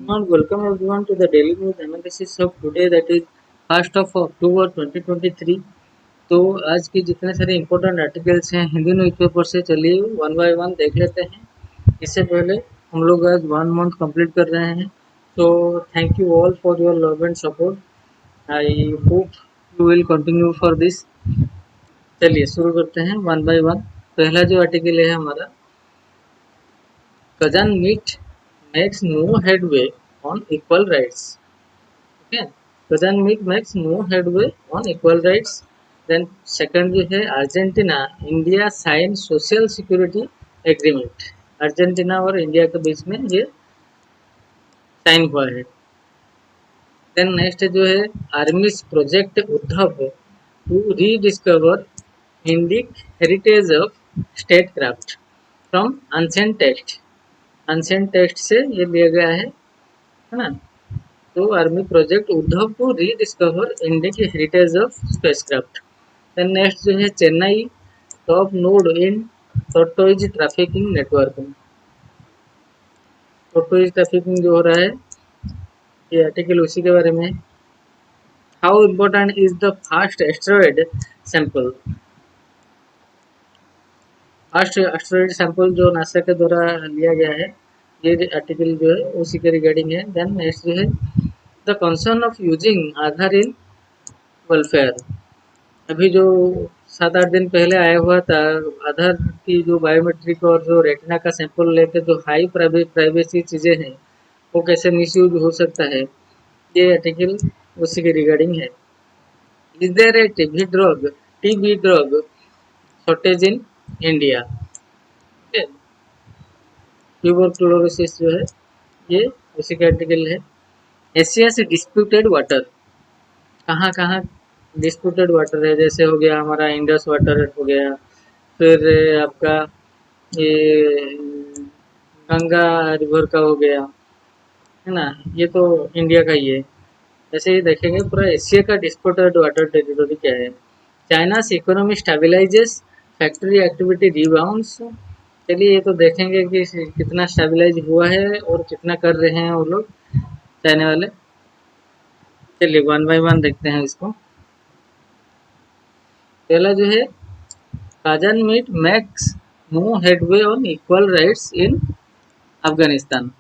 And welcome everyone to the daily news analysis of today, that is 1st of October 2023। तो आज की जितने सारे इम्पोर्टेंट आर्टिकल्स हैं हिंदी न्यूज़पेपर से, चलिए वन बाय वन देख लेते हैं। इससे पहले हम लोग आज 1 मंथ कंप्लीट कर रहे हैं, तो thank you all for your love and support. I hope you will continue for this. चलिए शुरू करते हैं वन बाय वन। पहला जो आर्टिकल है हमारा, Kazan meet makes no headway on equal rights. Okay, Kazan meet makes no headway on equal rights. Then second जो है, Argentina India sign social security agreement. Argentina और इंडिया के बीच में ये साइन हुआ है। देन नेक्स्ट जो है, army's project Udbhav to rediscover Indic heritage of statecraft from ancient text. Ancient text से ये लिया गया है ना। तो army project Udbhav to rediscover India की heritage of spacecraft. Then next जो है, Chennai top node in tortoise trafficking network. Tortoise trafficking जो हो रहा है, ये आर्टिकल उसी के बारे में। How important is the fast asteroid sample. Fast asteroid sample जो नासा के द्वारा लिया गया है, ये आर्टिकल जो है उसी के रिगार्डिंग है। देन नेक्स्ट जो है, the concern of using Aadhaar in welfare. अभी जो 7-8 दिन पहले आया हुआ था, आधार की जो बायोमेट्रिक और जो रेटिना का सैंपल लेके जो हाई प्राइवेसी चीज़ें हैं वो कैसे मिसयूज हो सकता है, ये आर्टिकल उसी के रिगार्डिंग है। Is there a TB drug shortage in India. Tuberculosis जो है ये उसी का आर्टिकल है। एशिया से डिस्प्यूटेड वाटर, कहाँ कहाँ डिस्प्यूटेड वाटर है, जैसे हो गया हमारा इंडस वाटर हो गया, फिर आपका ये गंगा रिवर का हो गया है ना, ये तो इंडिया का ही है। ऐसे ही देखेंगे पूरा एशिया का डिस्प्यूटेड वाटर टेरिटोरी क्या है। चाइना's economy stabilises, factory activity rebounds. चलिए ये तो देखेंगे कि कितना स्टेबलाइज हुआ है और कितना कर रहे हैं वो लोग चाइना वाले। चलिए वन बाय वन देखते हैं इसको। पहला जो है, Kazan meet makes no headway on equal rights in Afghanistan.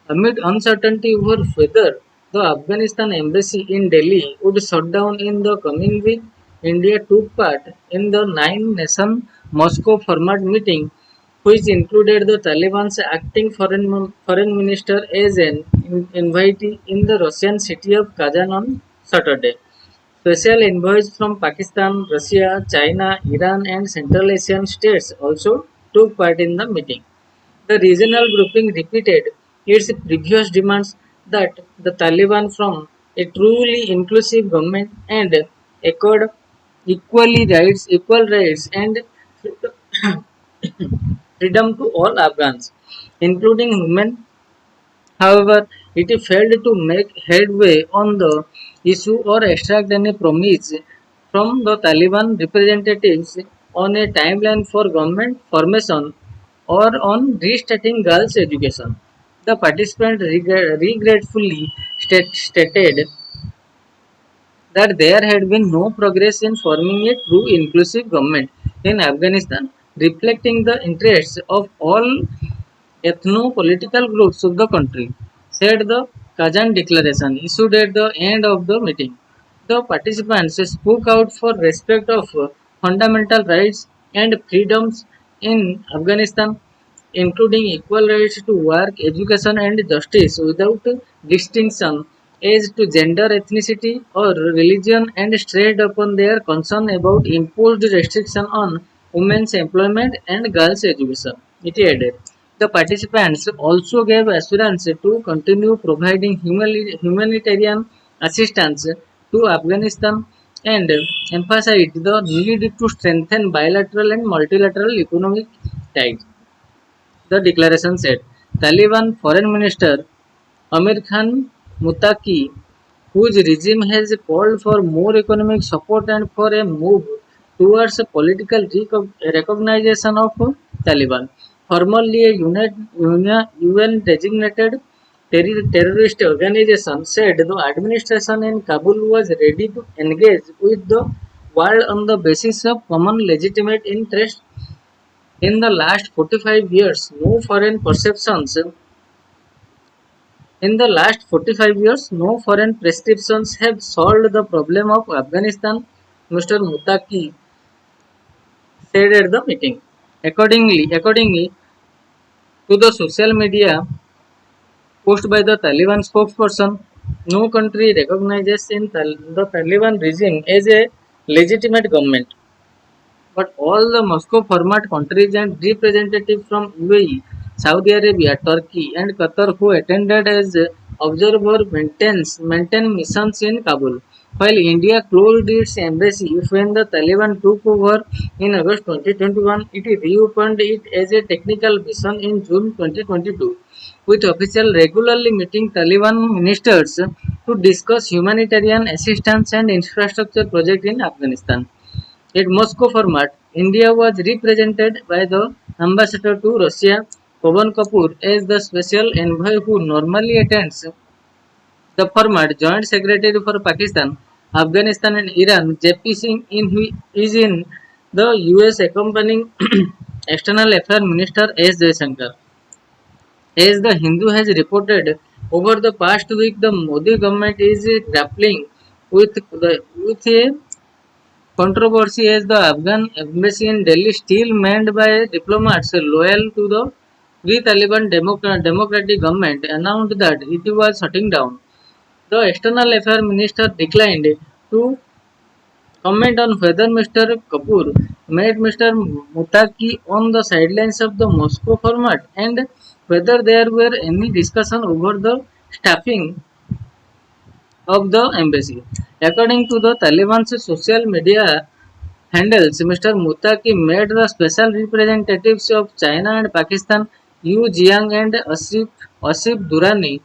Amid uncertainty over whether the Afghanistan embassy in Delhi would shut down in the coming week, India took part in the 9-nation Moscow format meeting, which included the Taliban's acting foreign minister as an invitee in the Russian city of Kazan on Saturday. Special envoys from Pakistan, Russia, China, Iran, and Central Asian states also took part in the meeting. The regional grouping repeated its previous demands that the Taliban form a truly inclusive government and accord equal rights and freedom to all Afghans, including women. However, it failed to make headway on the issue or extract any promise from the Taliban representatives on a timeline for government formation or on restarting girls' education. The participants regretfully stated that there had been no progress in forming a true inclusive government in Afghanistan, reflecting the interests of all ethno-political groups of the country, said the Kazan Declaration issued at the end of the meeting. The participants spoke out for respect of fundamental rights and freedoms in Afghanistan, including equal rights to work, education, and justice without distinction as to gender, ethnicity, or religion, and stressed upon their concern about imposed restriction on women's employment and girls' education. It added. The participants also gave assurance to continue providing humanitarian assistance to Afghanistan and emphasized the need to strengthen bilateral and multilateral economic ties. The declaration said. Taliban Foreign Minister Amir Khan Muttaqi, whose regime has called for more economic support and for a move towards a political recognition of Taliban. Formerly a UN designated terrorist organization, said the administration in Kabul was ready to engage with the world on the basis of common legitimate interests. In the last 45 years, no foreign perceptions In the last 45 years, no foreign prescriptions have solved the problem of Afghanistan, Mr. Mutaki said at the meeting. Accordingly to the social media post by the Taliban spokesperson, no country recognizes the Taliban regime as a legitimate government. But all the Moscow format countries and representatives from UAE, Saudi Arabia, Turkey, and Qatar who attended as observer maintain missions in Kabul. While India closed its embassy when the Taliban took over in August 2021, it reopened it as a technical mission in June 2022, with officials regularly meeting Taliban ministers to discuss humanitarian assistance and infrastructure projects in Afghanistan. At Moscow format, India was represented by the ambassador to Russia, Pavan Kapoor, as the special envoy who normally attends the format. Joint Secretary for Pakistan, Afghanistan and Iran, JP Singh is in the US accompanying External Affairs Minister S. Jaishankar. As the Hindu has reported, over the past week the Modi government is grappling with a controversy as the Afghan embassy in Delhi, still manned by diplomats loyal to the pre-Taliban democratic government, announced that it was shutting down. The External Affairs Minister declined to comment on whether Mr. Kapoor met Mr. Mutaki on the sidelines of the Moscow format and whether there were any discussion over the staffing of the embassy. According to the Taliban's social media handles, Mr. Mutaki met the special representatives of China and Pakistan, Yu Jiang and Asif Durrani,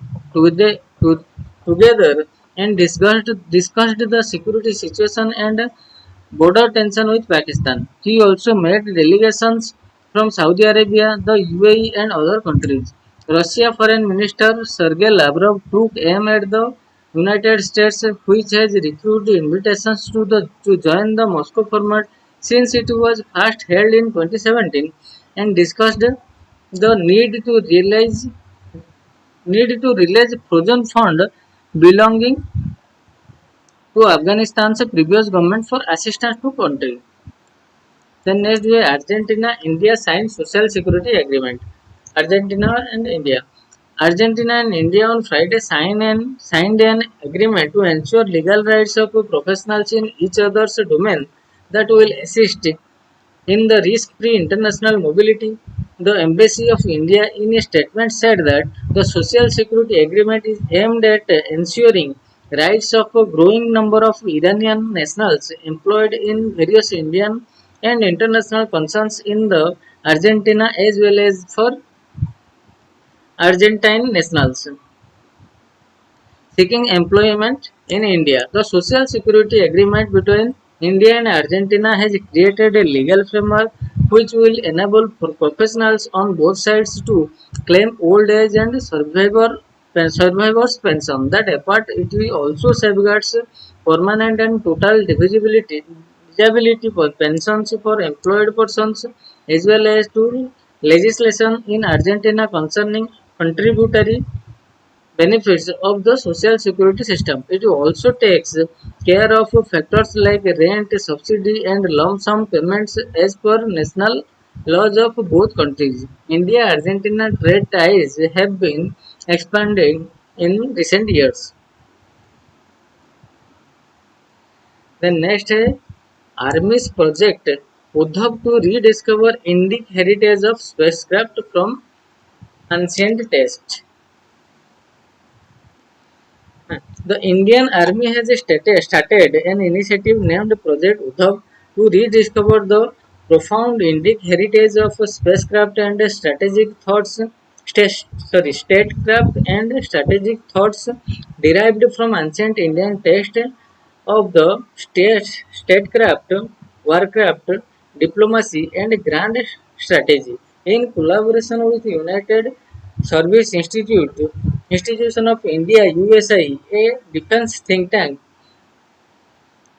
together and discussed the security situation and border tension with Pakistan. He also met delegations from Saudi Arabia, the UAE, and other countries. Russia Foreign Minister Sergei Lavrov took aim at the United States, which has refused invitations to join the Moscow format since it was first held in 2017, and discussed the need to release frozen fund belonging to Afghanistan's previous government for assistance to country. Then next we have Argentina, India signed social security agreement. Argentina and India. Argentina and India on Friday signed an agreement to ensure legal rights of professionals in each other's domain that will assist in the risk-free international mobility. The Embassy of India in a statement said that the Social Security Agreement is aimed at ensuring rights of a growing number of Iranian nationals employed in various Indian and international concerns in the Argentina as well as for Argentine nationals seeking employment in India. The Social Security Agreement between India and Argentina has created a legal framework which will enable professionals on both sides to claim old age and survivors pension. That apart, it will also safeguards permanent and total disability for pensions for employed persons as well as to legislation in Argentina concerning contributory benefits of the social security system. It also takes care of factors like rent, subsidy, and lump sum payments as per national laws of both countries. India-Argentina trade ties have been expanding in recent years. The next है Army's project Uddhav to rediscover Indic heritage of spacecraft from ancient texts. The Indian Army has started an initiative named Project Uddhav to rediscover the profound Indic heritage of spacecraft and statecraft and strategic thoughts derived from ancient Indian text of the statecraft. warcraft, diplomacy, and grand strategy. In collaboration with United Service Institution of India (USI), a defense think tank.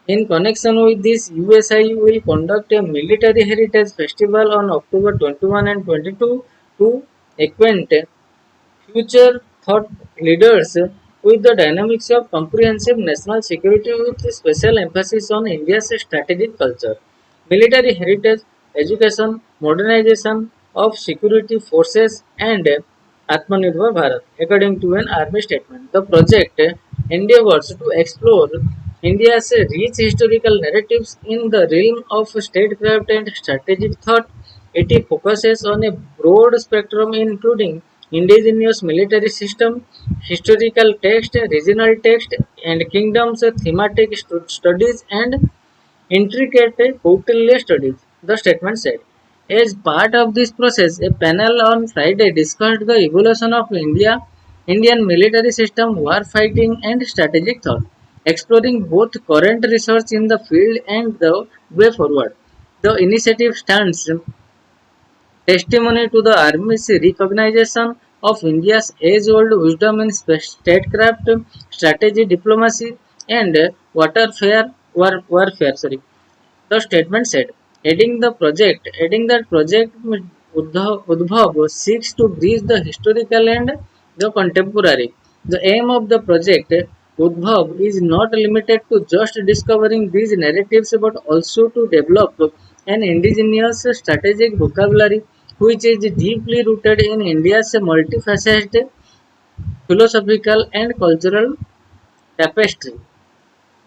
In connection with this, USI will conduct a military heritage festival on October 21 and 22 to acquaint future thought leaders with the dynamics of comprehensive national security with special emphasis on India's strategic culture, military heritage, education, modernization of security forces, and Atmanirbhar Bharat. According to an army statement, the project endeavors to explore India's rich historical narratives in the realm of statecraft and strategic thought. It focuses on a broad spectrum including indigenous military system, historical text, regional text, and kingdoms, thematic studies, and intricate Kautilya studies, the statement said. As part of this process, a panel on Friday discussed the evolution of Indian military system, war fighting, and strategic thought, exploring both current research in the field and the way forward. The initiative stands testimony to the Army's recognition of India's age-old wisdom in statecraft, strategy, diplomacy, and warfare. The statement said, adding that project Udbhav seeks to bridge the historical and the contemporary. The aim of the project Udbhav is not limited to just discovering these narratives but also to develop an indigenous strategic vocabulary which is deeply rooted in India's multifaceted philosophical and cultural tapestry.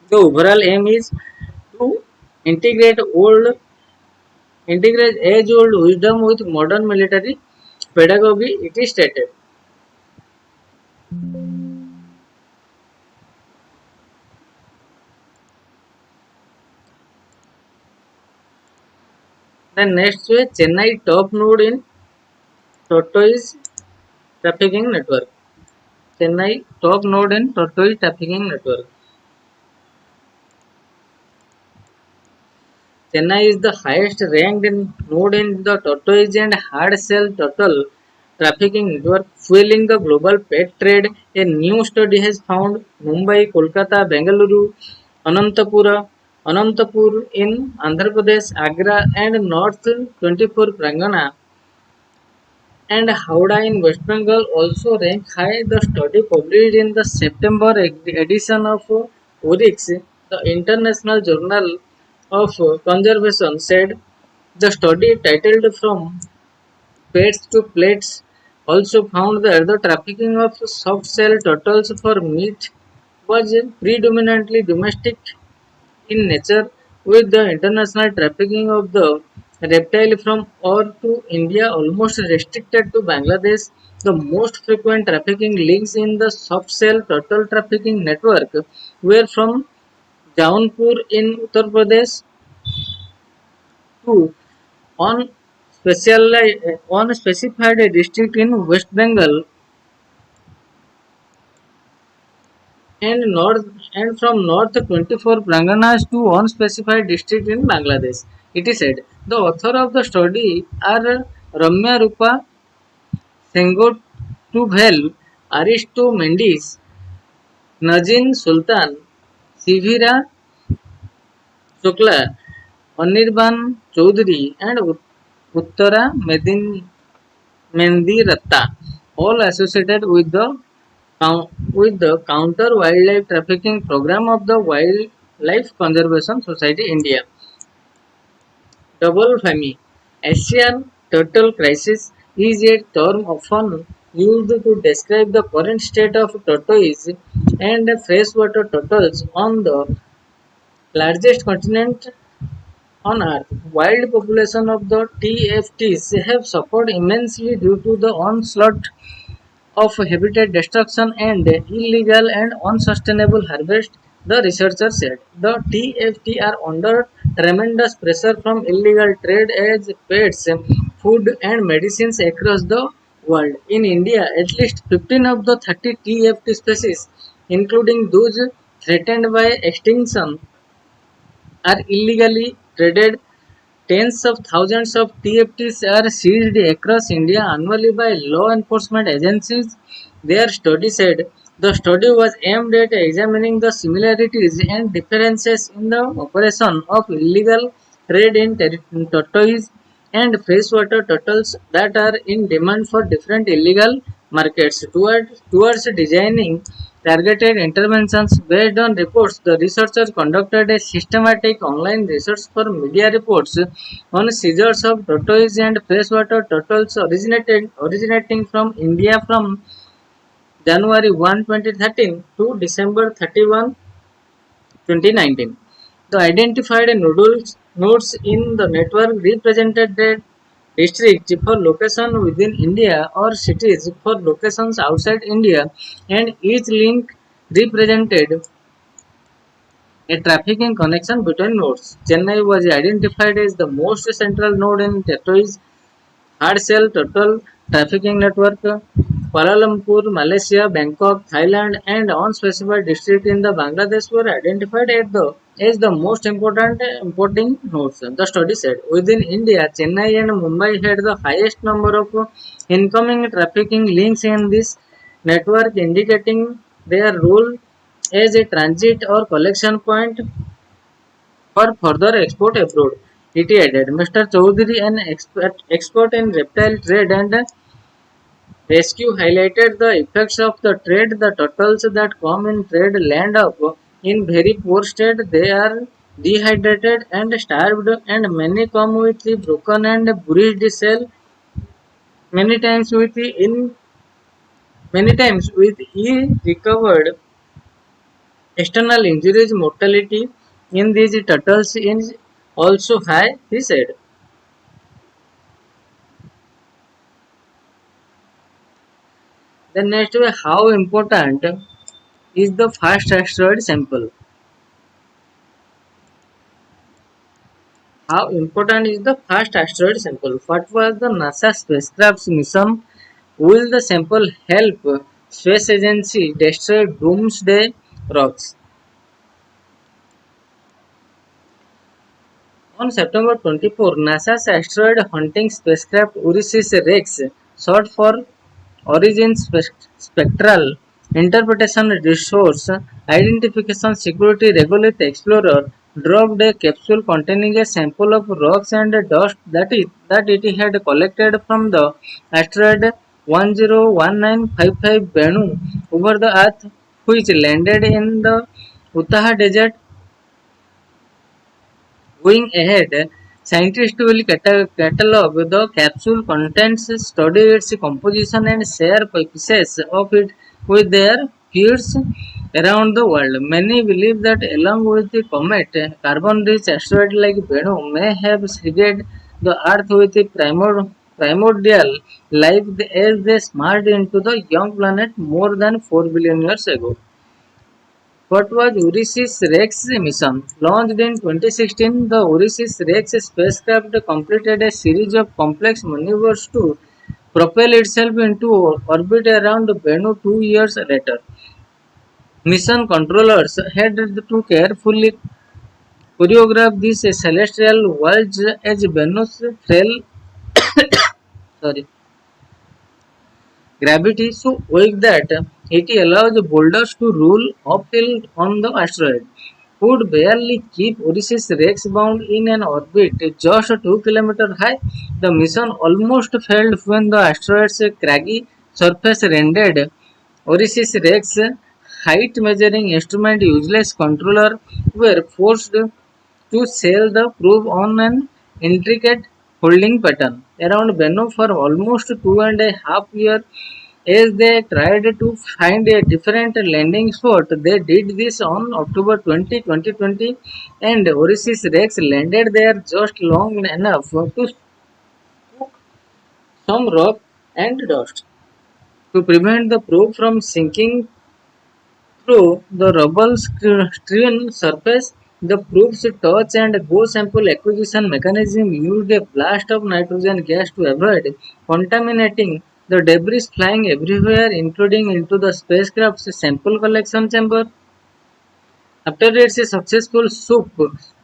The overall aim is to integrate age-old wisdom with modern military pedagogy, it is stated. Then next way, Chennai top node in tortoise trafficking network. Chennai top node in tortoise trafficking network. Chennai is the highest ranked node in the tortoise and hard shell turtle trafficking network, fueling the global pet trade. A new study has found Mumbai, Kolkata, Bengaluru, Anantapur in Andhra Pradesh, Agra, and North 24 Prangana and Howrah in West Bengal also rank high. The study published in the September edition of ORIX, the International Journal of Conservation, said the study titled From Pets to Plates also found that the trafficking of soft-shell turtles for meat was predominantly domestic in nature, with the international trafficking of the reptile from or to India almost restricted to Bangladesh. The most frequent trafficking links in the soft-shell turtle trafficking network were from Jaunpur in Uttar Pradesh to on on specified district in West Bengal and north and from north 24 Pranganas to unspecified district in Bangladesh. It is said the author of the study are Ramya Rupa Sengotuvel, Aristo Mendes, Nazin Sultan, Sivira Shukla, Anirban Chaudhary, and Uttara Mendiratta, all associated with the Counter Wildlife Trafficking Program of the Wildlife Conservation Society India. Double FAMI Asian turtle crisis is a term often used to describe the current state of tortoise and freshwater turtles on the largest continent on Earth. Wild population of the TFTs have suffered immensely due to the onslaught of habitat destruction and illegal and unsustainable harvest, the researcher said. The TFT are under tremendous pressure from illegal trade as pets, food and medicines across the world. In India, at least 15 of the 30 TFT species, including those threatened by extinction, are illegally traded. Tens of thousands of TFTs are seized across India annually by law enforcement agencies. Their study said the study was aimed at examining the similarities and differences in the operation of illegal trade in tortoise and freshwater turtles that are in demand for different illegal markets. Towards designing targeted interventions based on reports, the researchers conducted a systematic online research for media reports on seizures of tortoise and freshwater turtles originating from India from January 1, 2013 to December 31, 2019. The identified nodes in the network represented the districts for location within India or cities for locations outside India, and each link represented a trafficking connection between nodes. Chennai was identified as the most central node in Tortoise hard shell turtle trafficking network. Kuala Lumpur, Malaysia, Bangkok, Thailand, and unspecified district in the Bangladesh were identified as the most important importing nodes. The study said within India, Chennai and Mumbai had the highest number of incoming trafficking links in this network, indicating their role as a transit or collection point for further export abroad. It added, Mr. Chaudhary, an expert in reptile trade and rescue, highlighted the effects of the trade. The turtles that come in trade land up in very poor state. They are dehydrated and starved, and many come with the broken and bruised shell, many times with the in many times with recovered external injuries. Mortality in these turtles is also high, he said. The next way, how important is the first asteroid sample? How important is the first asteroid sample? What was the NASA spacecraft's mission? Will the sample help space agency destroy doomsday rocks? On September 24, NASA's asteroid hunting spacecraft Ulysses-Rex, short for Origin Spectral Interpretation Resource Identification Security Regolith Explorer, dropped a capsule containing a sample of rocks and dust that it had collected from the asteroid 101955 Bennu over the Earth, which landed in the Utah Desert. Going ahead, scientists will catalog the capsule contents, study its composition, and share pieces of it with their peers around the world. Many believe that along with the comet, carbon-rich asteroid like Bennu may have seeded the Earth with primordial life as they smashed into the young planet more than 4 billion years ago. What was Ulysses-Rex mission? Launched in 2016, the Ulysses-Rex spacecraft completed a series of complex maneuvers to propel itself into orbit around Bennu 2 years later. Mission controllers had to carefully choreograph this celestial voyage as Bennu's frail sorry, gravity so weak that it allows boulders to roll uphill on the asteroid would barely keep Odysseus Rex bound in an orbit just 2 kilometers high. The mission almost failed when the asteroid's craggy surface rendered Odysseus Rex height measuring instrument useless. Controllers were forced to sail the probe on an intricate holding pattern around Bennu for almost 2.5 years as they tried to find a different landing spot. They did this on October 20, 2020, and Odysseus Rex landed there just long enough to scoop some rock and dust to prevent the probe from sinking through the rubble-strewn surface. The probe's touch and go sample acquisition mechanism used a blast of nitrogen gas to avoid contaminating the debris flying everywhere, including into the spacecraft's sample collection chamber. After its successful swoop,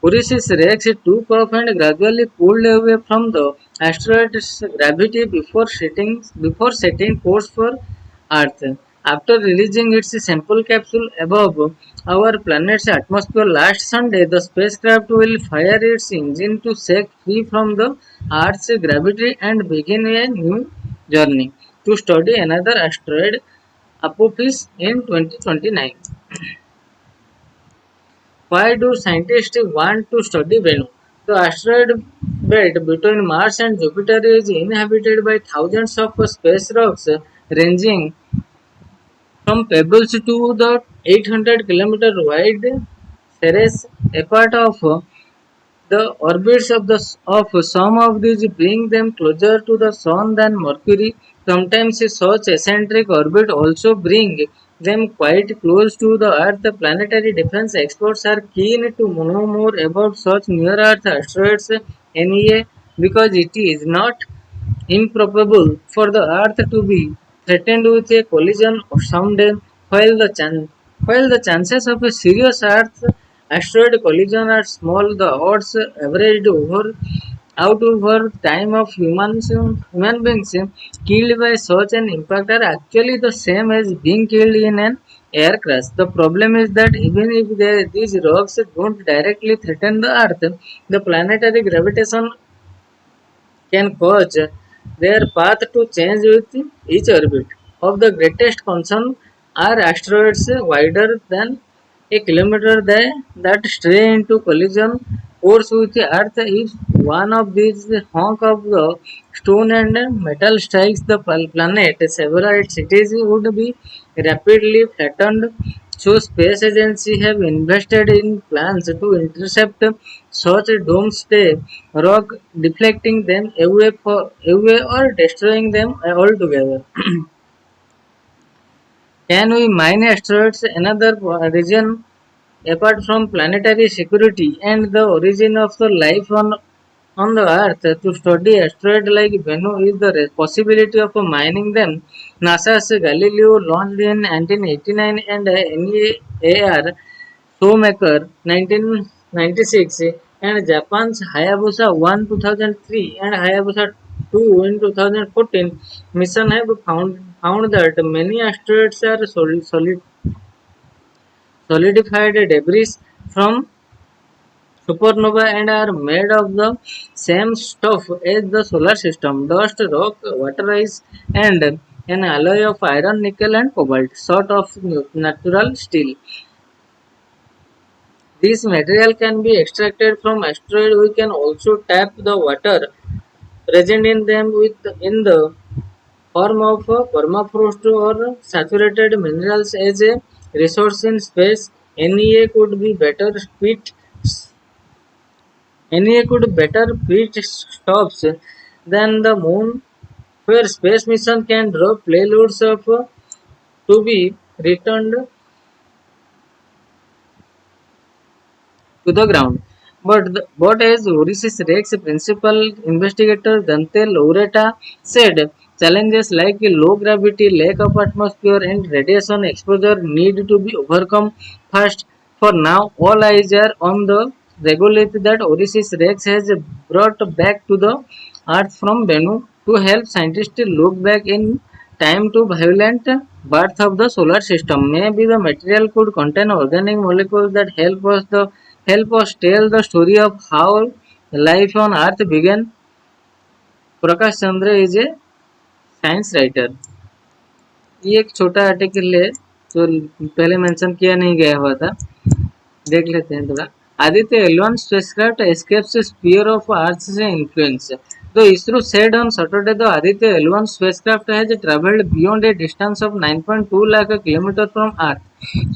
Ulysses Rex took off and gradually pulled away from the asteroid's gravity before setting course for Earth. After releasing its sample capsule above our planet's atmosphere last Sunday, the spacecraft will fire its engine to set free from the Earth's gravity and begin a new journey to study another asteroid, Apophis, in 2029. Why do scientists want to study Venus? The asteroid belt between Mars and Jupiter is inhabited by thousands of space rocks ranging from pebbles to the 800-kilometer wide Ceres. A part of the orbits of some of these bring them closer to the Sun than Mercury. Sometimes such eccentric orbit also bring them quite close to the Earth. The planetary defense experts are keen to know more about such near-Earth asteroids NEA because it is not improbable for the Earth to be threatened with a collision someday. While the chances of a serious Earth asteroid collision are small, the odds averaged over time of human beings killed by such an impact are actually the same as being killed in an air crash. The problem is that even if these rocks don't directly threaten the Earth, the planetary gravitation can cause their path to change with each orbit. Of the greatest concern are asteroids wider than a kilometer that stray into collision course with the Earth. If one of these hunk of the stone and metal strikes the planet, several cities would be rapidly flattened. So space agencies have invested in plans to intercept such doomsday rock, deflecting them away or destroying them altogether. Can we mine asteroids? Another reason apart from planetary security and the origin of the life on the Earth, to study asteroids like Venus is the possibility of mining them. NASA's Galileo launched in 1989 and NEAR Showmaker 1996 and Japan's Hayabusa 1 2003 and Hayabusa 2 in 2014 mission have found that many asteroids are solidified debris from supernova and are made of the same stuff as the solar system: dust, rock, water ice, and an alloy of iron, nickel, and cobalt, sort of natural steel. This material can be extracted from asteroids. We can also tap the water present in them in the form of permafrost or saturated minerals as a resource in space. NEA could be better pit NEA could better pit stops than the moon, where space mission can drop payloads of to be returned to the ground. But as Ulysses Rex principal investigator Dante Laureta said, challenges like low gravity, lack of atmosphere, and radiation exposure need to be overcome first. For now, all eyes are on the regolith that Ulysses Rex has brought back to the Earth from Bennu to help scientists look back in time to violent birth of the solar system. Maybe the material could contain organic molecules that help us tell the story of how life on Earth began. Prakash Chandra is a science writer. ये एक छोटा article है जो पहले mention किया नहीं गया हुआ था. देख लेते हैं थोड़ा. Aditya L1 spacecraft escapes the sphere of Earth's influence. The ISRO said on Saturday the Aditya L1 spacecraft has traveled beyond a distance of 9.2 lakh kilometers from Earth,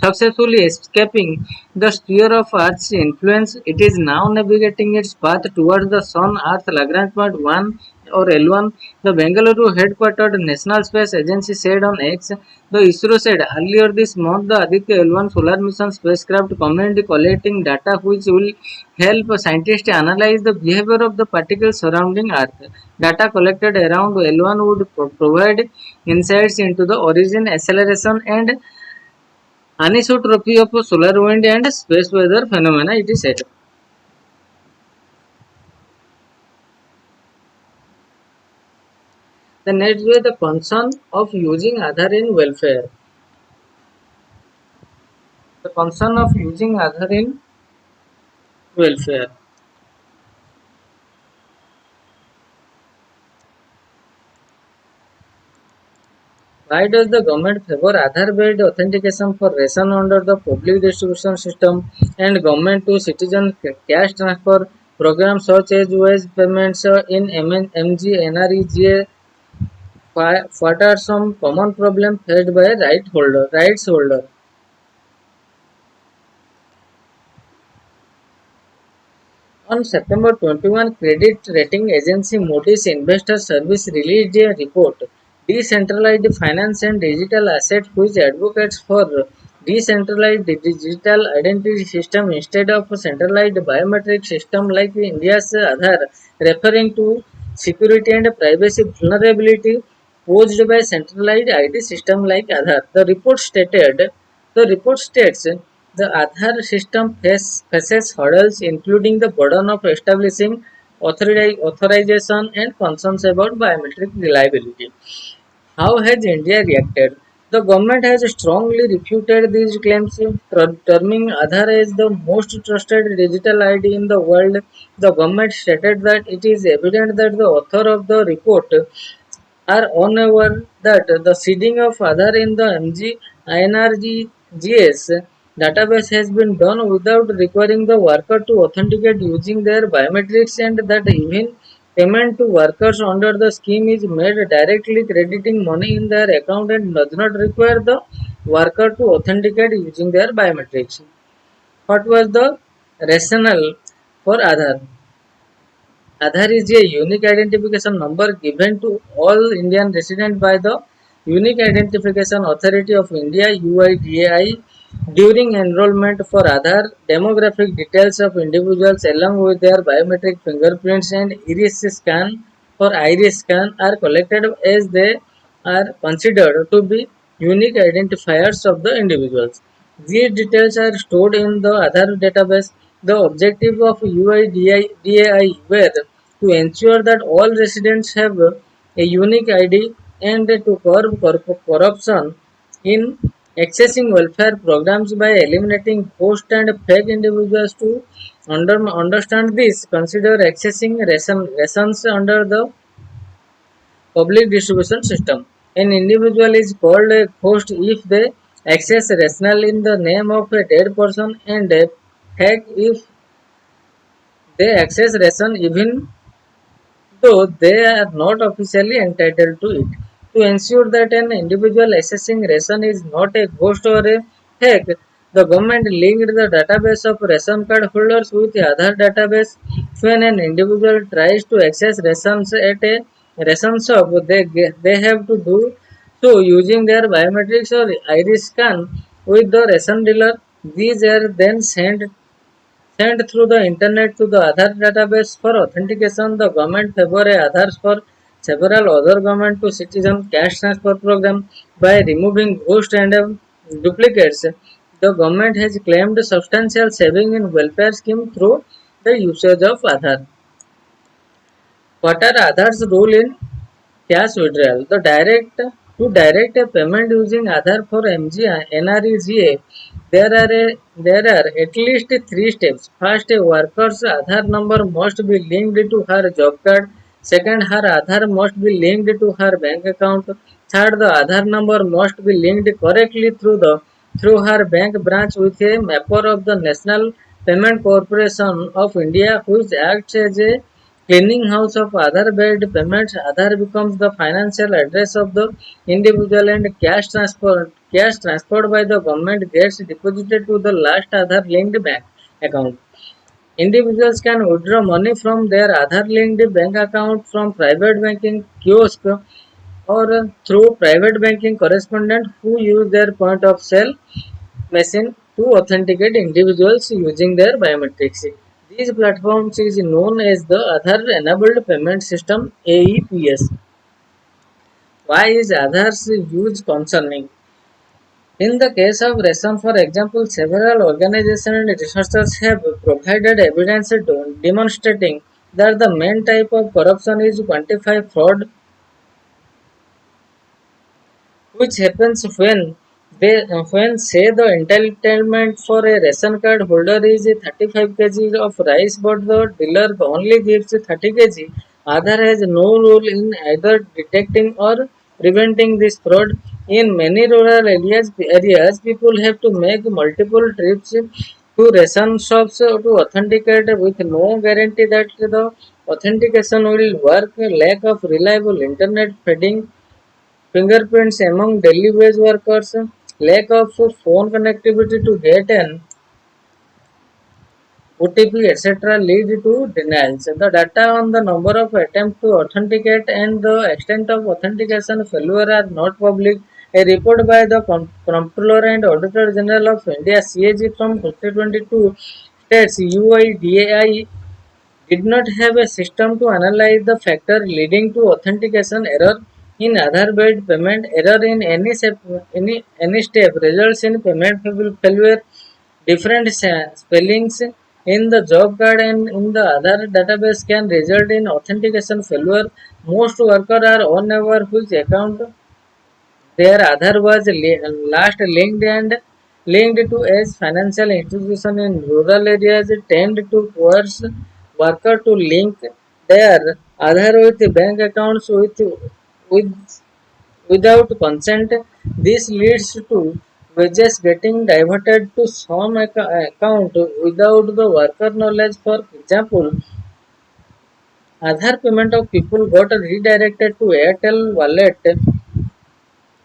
successfully escaping the sphere of Earth's influence. It is now navigating its path towards the Sun-Earth Lagrange point 1 or L1, the Bengaluru headquartered National Space Agency said on X. The ISRO said earlier this month the Aditya L1 solar mission spacecraft commenced collecting data which will help scientists analyze the behavior of the particles surrounding Earth. Data collected around L1 would provide insights into the origin, acceleration, and Anisotropy of solar wind and space weather phenomena, it is said. The next way, the concern of using Aadhaar in welfare. The concern of using Aadhaar in welfare. Why does the government favor Aadhaar-based authentication for ration under the public distribution system and government to citizen cash transfer programs such as wage payments in MG, NREGA? What are some common problems faced by rights holder? On September 21, credit rating agency Moody's Investor Service released a report, Decentralized Finance and Digital Assets, which advocates for decentralized digital identity system instead of a centralized biometric system like India's Aadhaar, referring to security and privacy vulnerability posed by centralized ID system like Aadhaar. The report states the Aadhaar system faces hurdles including the burden of establishing authorization and concerns about biometric reliability. How has India reacted? The government has strongly refuted these claims, terming Aadhaar as the most trusted digital ID in the world. The government stated that it is evident that the author of the report are unaware that the seeding of Aadhaar in the NRGS database has been done without requiring the worker to authenticate using their biometrics, and that even payment to workers under the scheme is made directly crediting money in their account and does not require the worker to authenticate using their biometrics. What was the rationale for Aadhaar? Aadhaar is a unique identification number given to all Indian residents by the Unique Identification Authority of India (UIDAI) during enrollment for Aadhaar. Demographic details of individuals along with their biometric fingerprints and iris scan are collected as they are considered to be unique identifiers of the individuals. These details are stored in the Aadhaar database. The objective of UIDAI were to ensure that all residents have a unique ID and to curb corruption in accessing welfare programs by eliminating post and fake individuals. To understand this, consider accessing rations under the public distribution system. An individual is called a host if they access rational in the name of a dead person, and a fake if they access ration even though they are not officially entitled to it. To ensure that an individual assessing ration is not a ghost or a fake, the government linked the database of ration card holders with the Aadhaar database. When an individual tries to access rations at a ration shop, they have to do so using their biometrics or iris scan with the ration dealer. These are then sent through the internet to the Aadhaar database for authentication. The government favor Aadhaars for several other government to citizen cash transfer program by removing ghost and duplicates. The government has claimed substantial saving in welfare scheme through the usage of Aadhaar. What are Aadhaar's role in cash withdrawal? To direct a payment using Aadhaar for MG NREGA, there are at least three steps. First, a worker's Aadhaar number must be linked to her job card. Second, her Aadhaar must be linked to her bank account. Third, the Aadhaar number must be linked correctly through her bank branch with a mapper of the National Payment Corporation of India, which acts as a cleaning house of Aadhaar-based payments. Aadhaar becomes the financial address of the individual, and cash transferred by the government gets deposited to the last Aadhaar-linked bank account. Individuals can withdraw money from their Aadhaar-linked bank account from private banking kiosk or through private banking correspondent who use their point of sale machine to authenticate individuals using their biometrics. These platforms is known as the Aadhaar Enabled Payment System (AEPS). Why is Aadhaar's use concerning? In the case of ration, for example, several organizations and researchers have provided evidence demonstrating that the main type of corruption is quantified fraud, which happens when say the entitlement for a ration card holder is 35 kg of rice, but the dealer only gives 30 kg. Aadhaar has no role in either detecting or preventing this fraud. In many rural areas people have to make multiple trips to ration shops to authenticate, with no guarantee that the authentication will work. Lack of reliable internet feeding fingerprints among daily wage workers, lack of phone connectivity to get an OTP, etc., lead to denials. The data on the number of attempts to authenticate and the extent of authentication failure are not public. A report by the Comptroller and Auditor General of India (CAG) from 2022 states UIDAI did not have a system to analyze the factor leading to authentication error in Aadhaar-based payment. Error in any step results in payment failure. Different spellings in the job card and in the Aadhaar database can result in authentication failure. Most workers are unaware which account their Aadhaar was last linked to, as financial institutions in rural areas tend to coerce workers to link their Aadhaar with bank accounts with without consent. This leads to wages getting diverted to some account without the worker knowledge. For example, Aadhaar payment of people got redirected to Airtel wallet,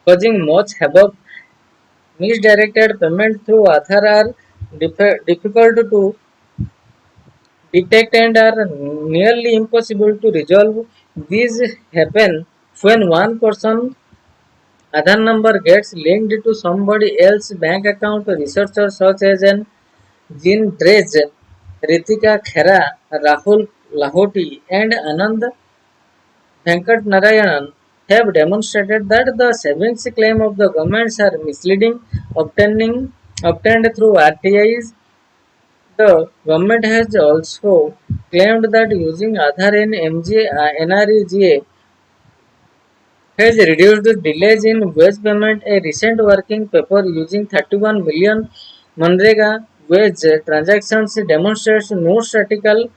causing much havoc. Misdirected payments through Aadhaar are difficult to detect and are nearly impossible to resolve. These happen when one person Aadhaar number gets linked to somebody else's bank account. Researchers such as Jean Drege, Ritika Khera, Rahul Lahoti, and Anand Venkat Narayanan have demonstrated that the savings claim of the governments are misleading. Obtained through RTIs, the government has also claimed that using Aadhaar in NREGA has reduced delays in wage payment. A recent working paper using 31 million Manrega wage transactions demonstrates no statistical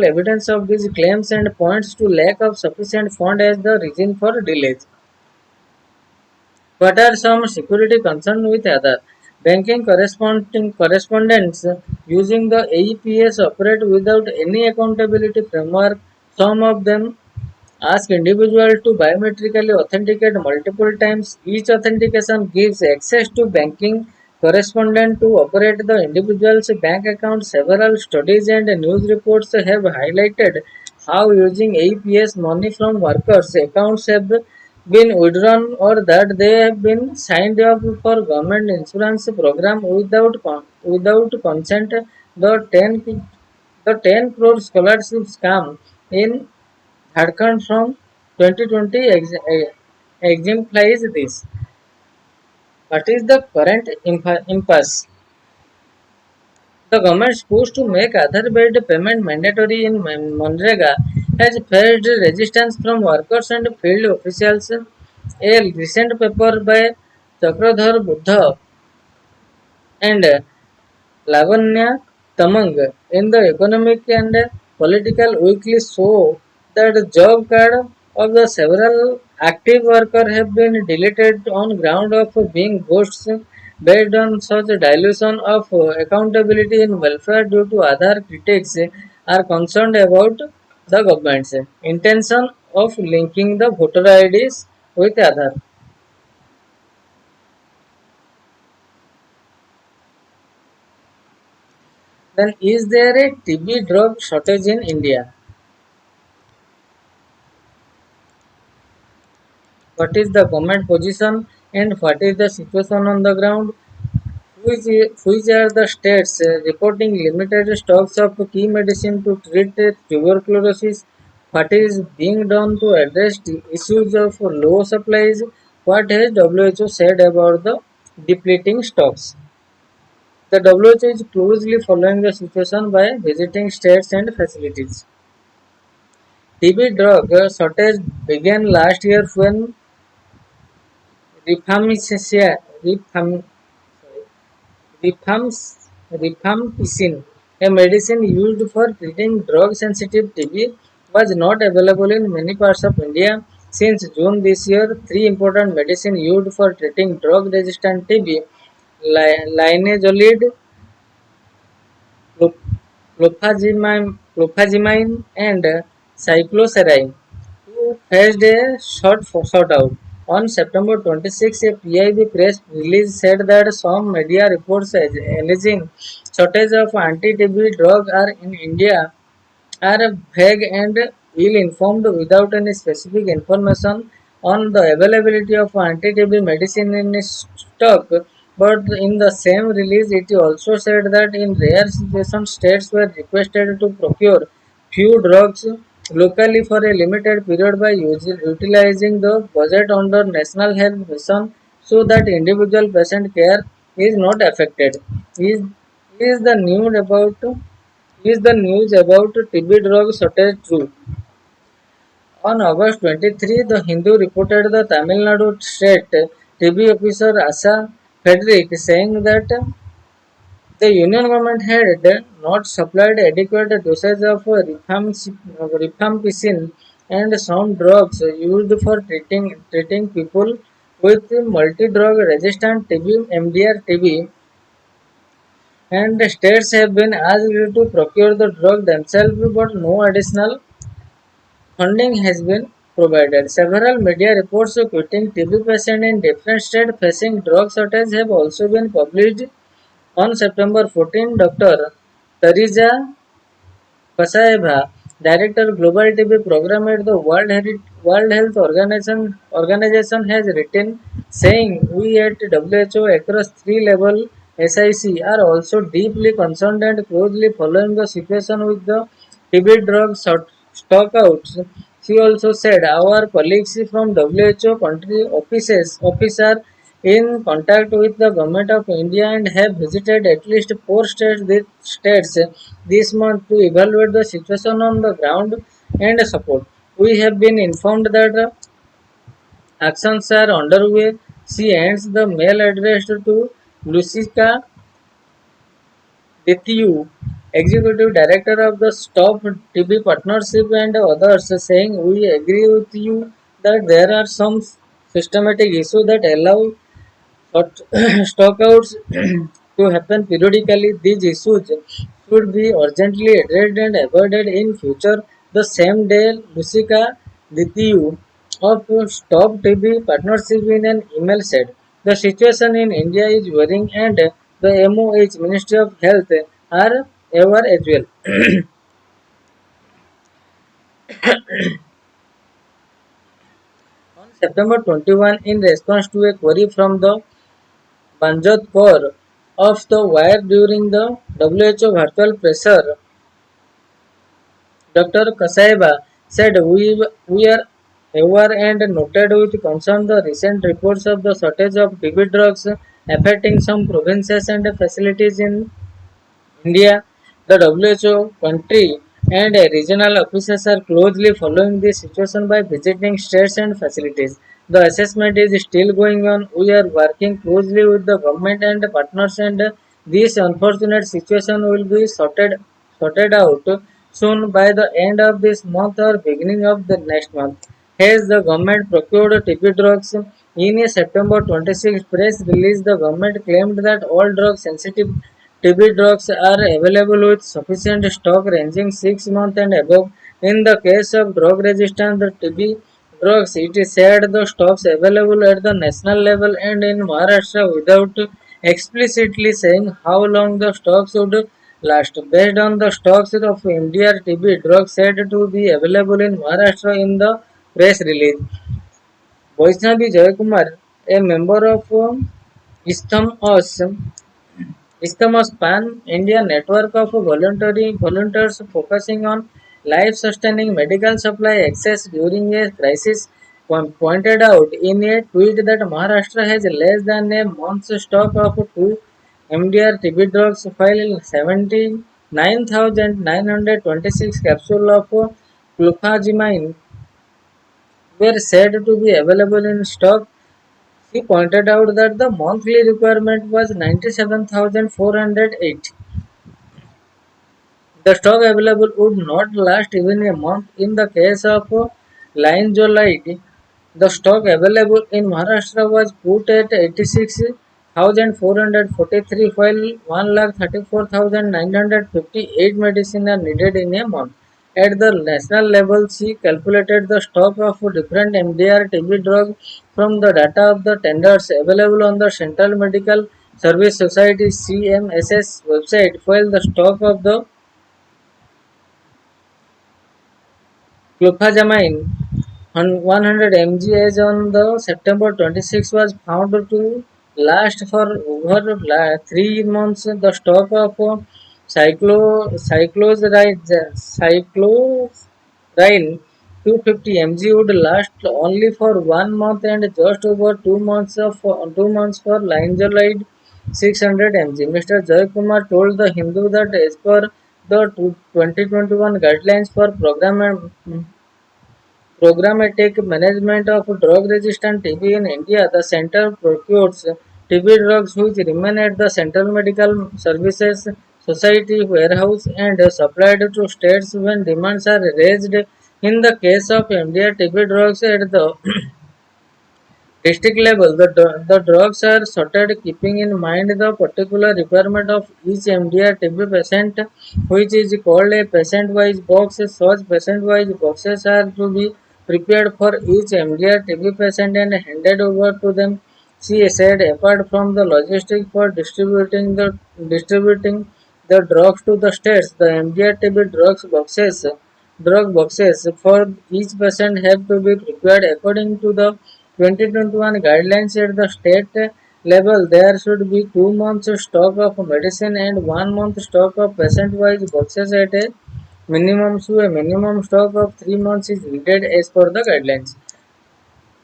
evidence of these claims and points to lack of sufficient fund as the reason for delays. What are some security concerns with Aadhaar? Banking correspondents using the AEPS operate without any accountability framework. Some of them ask individuals to biometrically authenticate multiple times. Each authentication gives access to banking correspondent to operate the individual's bank account. Several studies and news reports have highlighted how using APS money from workers' accounts have been withdrawn or that they have been signed up for government insurance program without consent. The 10 crore scholarship scam in Jharkhand from 2020 exemplifies this. What is the current impasse? The government's push to make Aadhaar-based payment mandatory in Manrega has faced resistance from workers and field officials. A recent paper by Chakradhar Buddha and Lavanya Tamang in the Economic and Political Weekly show that the job card of the several active workers have been deleted on ground of being ghosts. Based on such dilution of accountability in welfare due to other critics are concerned about the government's intention of linking the voter IDs with other. Then is there a TB drug shortage in India? What is the government position and what is the situation on the ground? Which are the states reporting limited stocks of key medicine to treat tuberculosis? What is being done to address the issues of low supplies? What has WHO said about the depleting stocks. The WHO is closely following the situation by visiting states and facilities. TB drug shortage began last year when rifampicin, rifampicin, a medicine used for treating drug-sensitive TB, was not available in many parts of India. Since June this year, three important medicines used for treating drug-resistant TB, linezolid, clofazimine and cycloserine faced a short out. On September 26, a PIB press release said that some media reports alleging shortage of anti-TB drugs are in India are vague and ill-informed without any specific information on the availability of anti-TB medicine in stock. But in the same release, it also said that in rare situations, states were requested to procure few drugs locally for a limited period by utilizing the budget under National Health Mission so that individual patient care is not affected. Is the news about TB drug shortage true? On August 23, the Hindu reported the Tamil Nadu state TB officer Asa Frederick saying that the union government had not supplied adequate dosage of rifampicin and some drugs used for treating people with multi-drug resistant TB, MDR TB, and the states have been asked to procure the drug themselves, but no additional funding has been provided. Several media reports of quitting TB patients in different states facing drug shortage have also been published. On September 14, Dr. Teresa Pasaeva, Director Global TB Program at the World Health Organization has written saying we at WHO across three level SIC are also deeply concerned and closely following the situation with the TB drug stockouts. She also said our colleagues from WHO country office are in contact with the government of India and have visited at least states this month to evaluate the situation on the ground and support. We have been informed that actions are underway. She ends the mail addressed to Lucica Dithiu, Executive Director of the Stop TB Partnership and others, saying we agree with you that there are some systematic issues that allow but stockouts to happen periodically. These issues should be urgently addressed and avoided in future. The same day, Lucica Dithiu of Stop TB Partnership in an email said, the situation in India is worrying and the MOH Ministry of Health are aware as well. On September 21, in response to a query from the Banjot core of the wire during the WHO virtual presser, Dr. Kasaiba said we are aware and noted with concern the recent reports of the shortage of TB drugs affecting some provinces and facilities in India. The WHO country and regional officers are closely following the situation by visiting states and facilities. The assessment is still going on. We are working closely with the government and partners, and this unfortunate situation will be sorted out soon by the end of this month or beginning of the next month. Has the government procured TB drugs? In a September 26 press release, the government claimed that all drug sensitive TB drugs are available with sufficient stock ranging 6 months and above. In the case of drug resistant TB drugs, it is said the stocks available at the national level and in Maharashtra without explicitly saying how long the stocks would last. Based on the stocks of MDR TB drugs said to be available in Maharashtra in the press release, Vaishnavi Jayakumar, a member of ISTHMOS Pan India network of volunteers focusing on life-sustaining medical supply access during a crisis, pointed out in a tweet that Maharashtra has less than a month's stock of two MDR TB drugs, while 79,926 capsules of glucosamine were said to be available in stock. He pointed out that the monthly requirement was 97,408. The stock available would not last even a month. In the case of linezolid, the stock available in Maharashtra was put at 86,443, while 1,34,958 medicine are needed in a month. At the national level, she calculated the stock of different MDR TB drugs from the data of the tenders available on the Central Medical Service Society CMSS website, while the stock of the Glucosamine 100 mg as on the September 26 was found to last for over 3 months. The stock of cycloserine 250 mg would last only for 1 month and just over 2 months for linezolid 600 mg. Mr. Joy Kumar told the Hindu that as per the 2021 guidelines for programmatic management of drug-resistant TB in India, the center procures TB drugs which remain at the Central Medical Services Society warehouse and supplied to states when demands are raised. In the case of MDR TB drugs at the district level, the drugs are sorted keeping in mind the particular requirement of each MDR TB patient, which is called a patient-wise box. Such patient-wise boxes are to be prepared for each MDR TB patient and handed over to them. She said, apart from the logistics for distributing the drugs to the states, the MDR TB drug boxes for each patient have to be prepared according to the 2021 guidelines at the state level. There should be 2 months stock of medicine and 1 month stock of patient-wise boxes at a minimum. So a minimum stock of 3 months is needed as per the guidelines.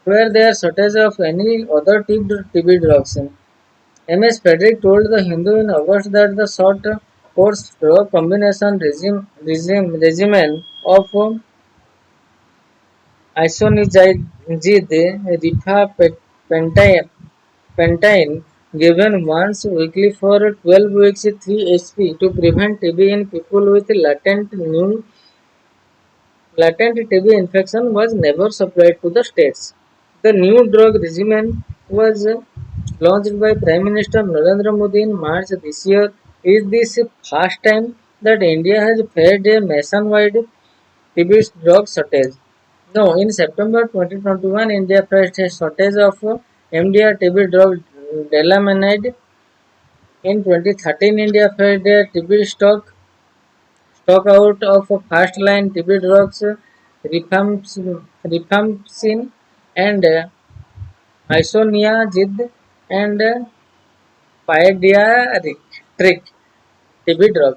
Where there is shortage of any other TB drugs. MS Frederick told the Hindu in August that the short course drug combination regimen of isoniazid, rifampicin given once weekly for 12 weeks 3 HP to prevent TB in people with latent TB infection was never supplied to the states. The new drug regimen was launched by Prime Minister Narendra Modi in March this year. Is this first time that India has faced a nationwide TB drug shortage? No, in September 2021, India faced a shortage of MDR TB drug Delamanide. In 2013, India faced a TB stock out of first line TB drugs rifampicin and isoniazid and pediatric TB drug.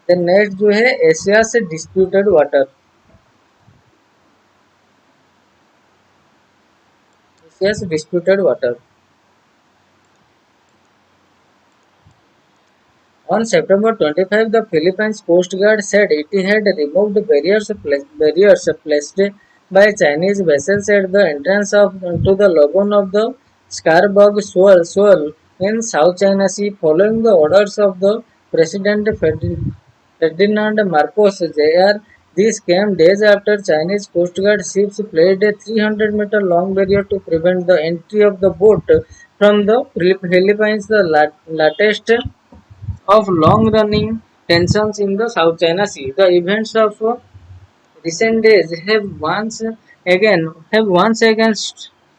Then next जो है Asia से disputed water Asia से disputed water On September 25, the Philippines Coast Guard said it had removed barriers placed by Chinese vessels at the entrance to the lagoon of the Scarborough Shoal in South China Sea following the orders of the President Ferdinand Marcos Jr. This came days after Chinese Coast Guard ships placed a 300-meter long barrier to prevent the entry of the boat from the Philippines, the latest of long-running tensions in the South China Sea. The events of recent days have once again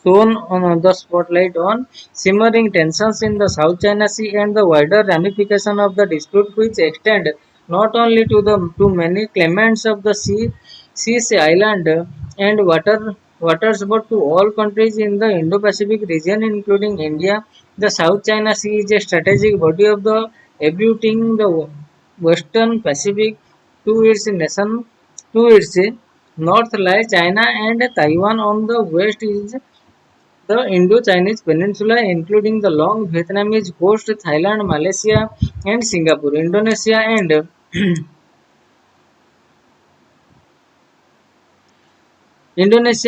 thrown on the spotlight on simmering tensions in the South China Sea and the wider ramification of the dispute, which extend not only to many claimants of the sea's island and waters but to all countries in the Indo-Pacific region, including India. The South China Sea is a strategic body of the abutting the Western Pacific to its nation To its north lies China and Taiwan. On the west is the Indo-Chinese Peninsula, including the long Vietnamese coast, Thailand, Malaysia, and Singapore. Indonesia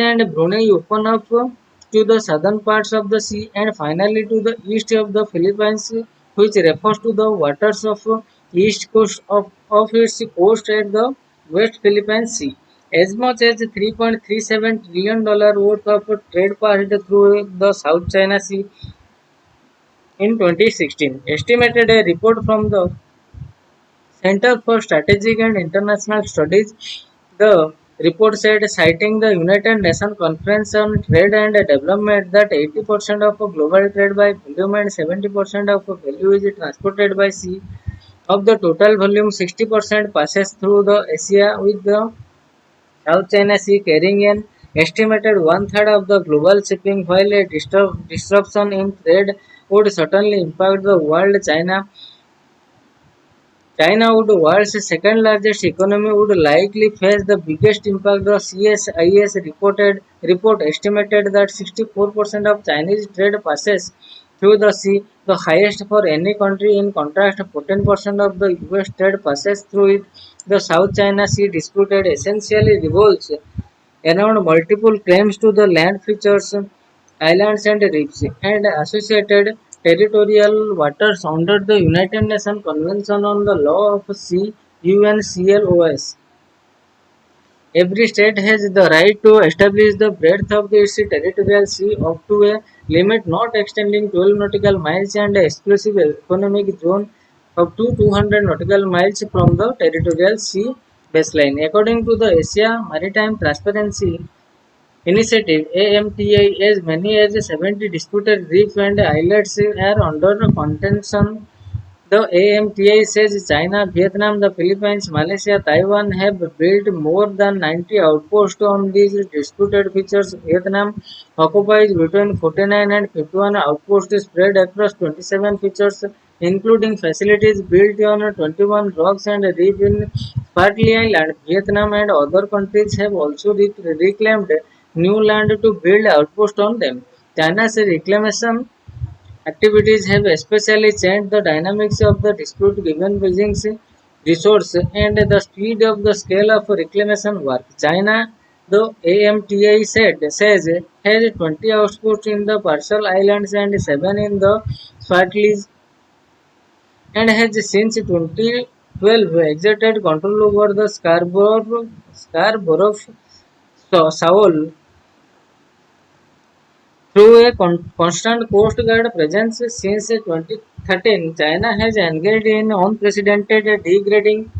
and Brunei open up to the southern parts of the sea, and finally to the east of the Philippines, which refers to the waters of east coast of its coast at the West Philippine Sea. As much as $3.37 trillion worth of trade passed through the South China Sea in 2016, estimated a report from the Center for Strategic and International Studies. The report said, citing the United Nations Conference on Trade and Development, that 80% of global trade by volume and 70% of value is transported by sea. Of the total volume, 60% passes through the Asia, with the South China Sea carrying an estimated one-third of the global shipping. While a disruption in trade would certainly impact the world, China, would world's second largest economy, would likely face the biggest impact. The CSIS report estimated that 64% of Chinese trade passes through the sea, the highest for any country. In contrast, 14% of the US trade passes through it. The South China Sea disputed essentially revolves around multiple claims to the land features, islands and reefs, and associated territorial waters under the United Nations Convention on the Law of Sea (UNCLOS). Every state has the right to establish the breadth of its territorial sea up to a limit not exceeding 12 nautical miles, and an exclusive economic zone up to 200 nautical miles from the territorial sea baseline. According to the Asia Maritime Transparency Initiative (AMTI), as many as 70 disputed reefs and islets are under contention. The AMTI says China, Vietnam, the Philippines, Malaysia, Taiwan have built more than 90 outposts on these disputed features. Vietnam occupies between 49 and 51 outposts spread across 27 features, including facilities built on 21 rocks and reef in Spratly Island. Vietnam and other countries have also reclaimed new land to build outposts on them. China's reclamation activities have especially changed the dynamics of the dispute given Beijing's resource and the speed of the scale of reclamation work. China, the AMTI says, has 20 outposts in the Marshall Islands and 7 in the Falklands, and has since 2012 exerted control over the Scarborough Shoal. Through a constant Coast Guard presence since 2013, China has engaged in unprecedented degrading,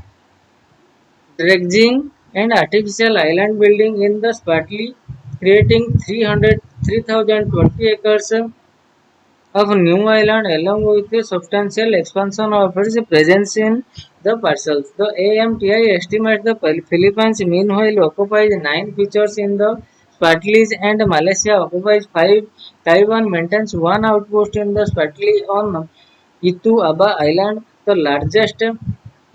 dredging, and artificial island building in the Spratly, creating 3,020 acres of new island along with a substantial expansion of its presence in the parcels. The AMTI estimates the Philippines meanwhile occupies 9 features in the Spratlys and Malaysia occupies 5. Taiwan maintains one outpost in the Spratly on Itu Aba Island, the largest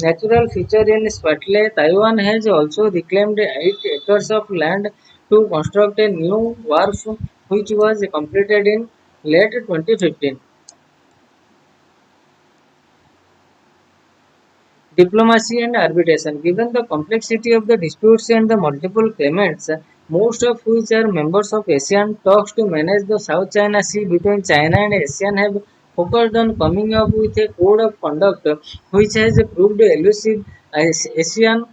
natural feature in Spratly. Taiwan has also reclaimed 8 acres of land to construct a new wharf, which was completed in late 2015. Diplomacy and arbitration. Given the complexity of the disputes and the multiple claimants, most of which are members of ASEAN, talks to manage the South China Sea between China and ASEAN have focused on coming up with a code of conduct which has proved elusive. As ASEAN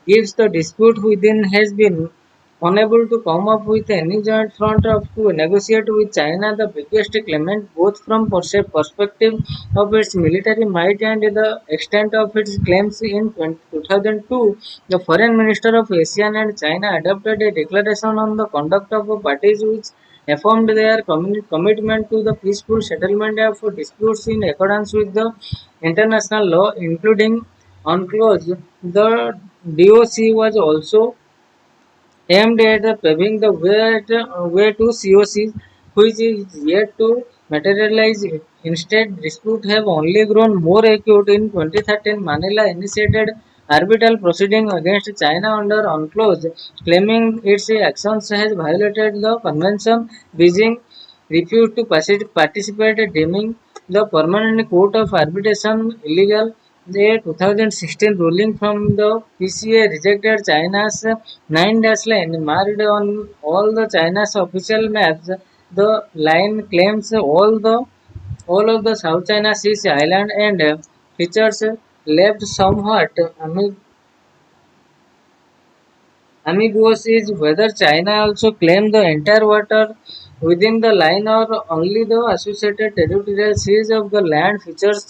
gives the dispute within has been unable to come up with any joint front of to negotiate with China, the biggest claimant, both from perspective of its military might and the extent of its claims. In 2002, the foreign minister of ASEAN and China adopted a declaration on the conduct of parties which affirmed their commitment to the peaceful settlement of disputes in accordance with the international law, including UNCLOS. The DOC was also aimed at paving the way to COCs, which is yet to materialize. Instead, disputes have only grown more acute. In 2013, Manila initiated arbitral proceeding against China under UNCLOS, claiming its actions has violated the convention. Beijing refused to participate, deeming the Permanent Court of Arbitration illegal. The 2016 ruling from the PCA rejected China's 9-dash line marked on all the China's official maps. The line claims all of the South China Sea island and features left somewhat ambiguous is whether China also claimed the entire water within the line or only the associated territorial seas of the land features.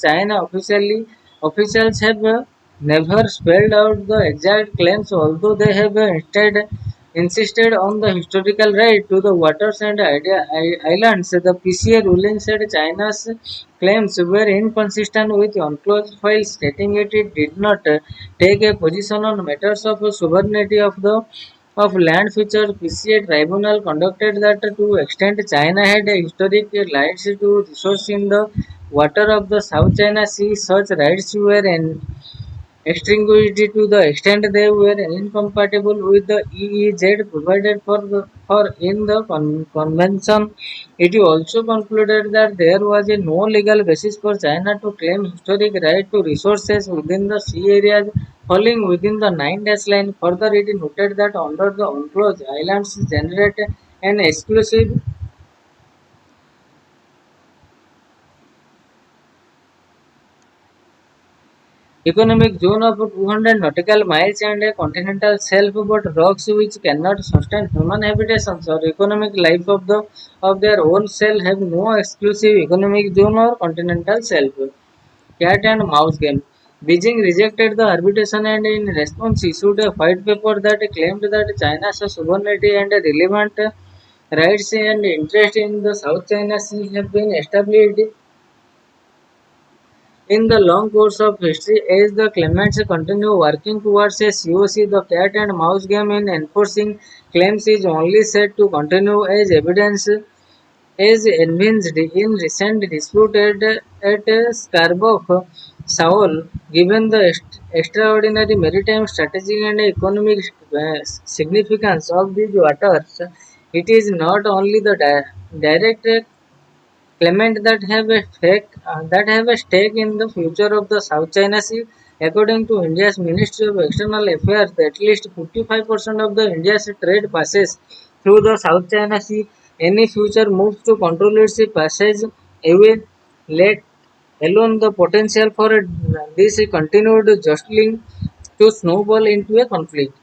Officials have never spelled out the exact claims, although they have instead insisted on the historical right to the waters and islands. The PCA ruling said China's claims were inconsistent with UNCLOS files, stating it did not take a position on matters of sovereignty of land feature. PCA tribunal conducted that to extent China had a historic rights to resource in the water of the South China Sea, such rights were extinguished to the extent they were incompatible with the EEZ provided for in the convention. It also concluded that there was no legal basis for China to claim historic right to resources within the sea areas falling within the 9-dash line. Further, it noted that under the UNCLOS, islands generate an exclusive economic zone of 200 nautical miles and a continental shelf, but rocks which cannot sustain human habitations or economic life of their own shell have no exclusive economic zone or continental shelf. Cat and mouse game. Beijing rejected the arbitration and in response issued a white paper that claimed that China's sovereignty and relevant rights and interest in the South China Sea have been established in the long course of history. As the claimants continue working towards a COC, the cat and mouse game in enforcing claims is only said to continue as evidence as evinced in recent dispute at Scarborough, Seoul. Given the extraordinary maritime strategic and economic significance of these waters, it is not only the direct claimant that have a stake in the future of the South China Sea. According to India's Ministry of External Affairs, at least 55% of the India's trade passes through the South China Sea. Any future moves to control its passage away, let alone the potential for this continued jostling to snowball into a conflict,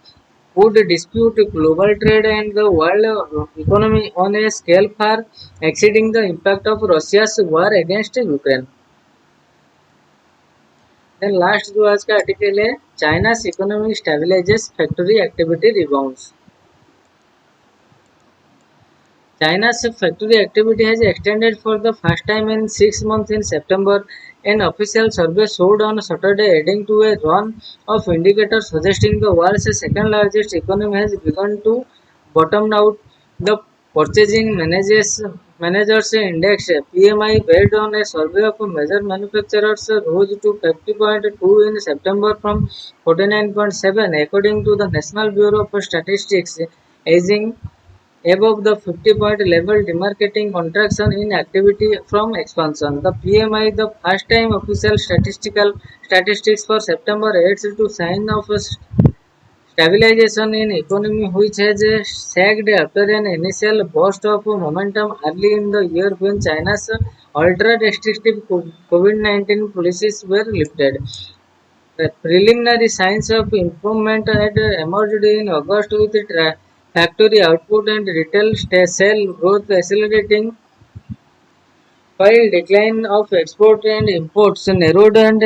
would dispute global trade and the world economy on a scale far exceeding the impact of Russia's war against Ukraine. Then last जो आज का article है China's economy stabilizes, factory activity rebounds. China's factory activity has extended for the first time in 6 months in September. An official survey showed on Saturday, adding to a run of indicators suggesting the world's second largest economy has begun to bottom out. The Purchasing Managers Index (PMI) based on a survey of major manufacturers rose to 50.2 in September from 49.7, according to the National Bureau of Statistics, edging above the 50-point level, demarcating contraction in activity from expansion. The PMI, the first time official statistics for September, adds to sign of stabilization in economy, which has sagged after an initial burst of momentum early in the year when China's ultra restrictive COVID-19 policies were lifted. The preliminary signs of improvement had emerged in August with factory output and retail sale growth accelerating, while decline of export and imports narrowed and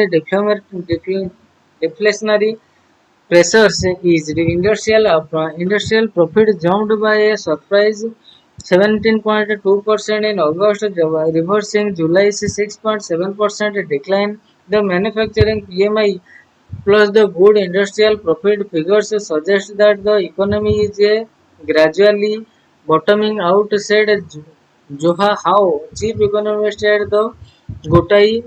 deflationary pressures eased. Industrial profit jumped by a surprise 17.2% in August, reversing July's 6.7% decline. The manufacturing PMI plus the good industrial profit figures suggest that the economy is gradually bottoming out, said Joha Hao, chief economist at the Gotai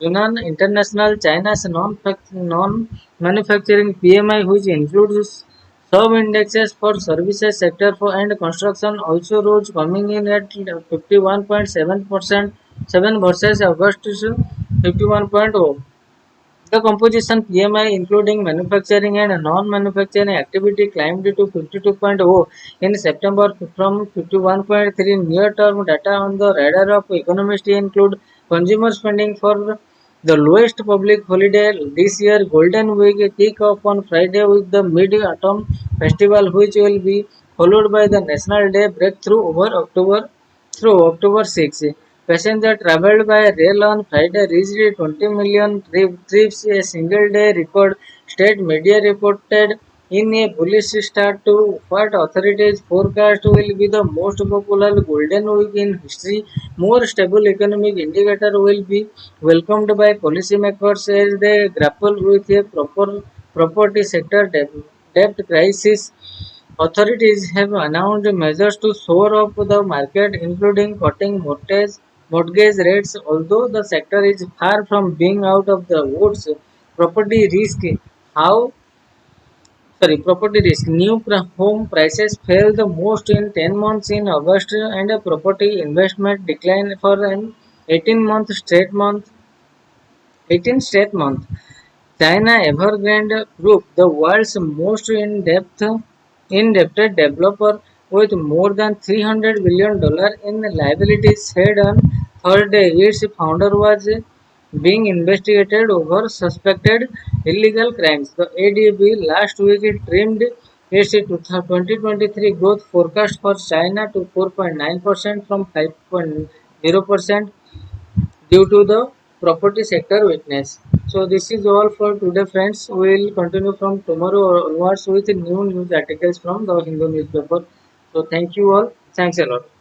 Yunnan International China's non-manufacturing PMI, which includes sub-indexes for services sector for and construction, also rose, coming in at 51.7% 7 versus August 51.0. The composition PMI, including manufacturing and non-manufacturing activity, climbed to 52.0 in September from 51.3. Near-term data on the radar of economists include consumer spending for the lowest public holiday this year. Golden Week kick off on Friday with the Mid-Autumn Festival, which will be followed by the National Day breakthrough over October 6. Passenger traveled by rail on Friday reached 20 million trips, a single day record. State media reported in a bullish start to what authorities forecast will be the most popular Golden Week in history. More stable economic indicator will be welcomed by policymakers as they grapple with a property sector debt crisis. Authorities have announced measures to shore up the market, including cutting mortgage rates. Although the sector is far from being out of the woods, property risk how property risk. New home prices fell the most in 10 months in August, and property investment declined for an 18 straight month. China Evergrande Group, the world's most indebted developer with more than $300 billion in liabilities, said on Thursday its founder was being investigated over suspected illegal crimes. The ADB last week it trimmed its 2023 growth forecast for China to 4.9% from 5.0% due to the property sector weakness. So this is all for today, friends. We will continue from tomorrow onwards with new news articles from the Hindu newspaper. So thank you all. Thanks a lot.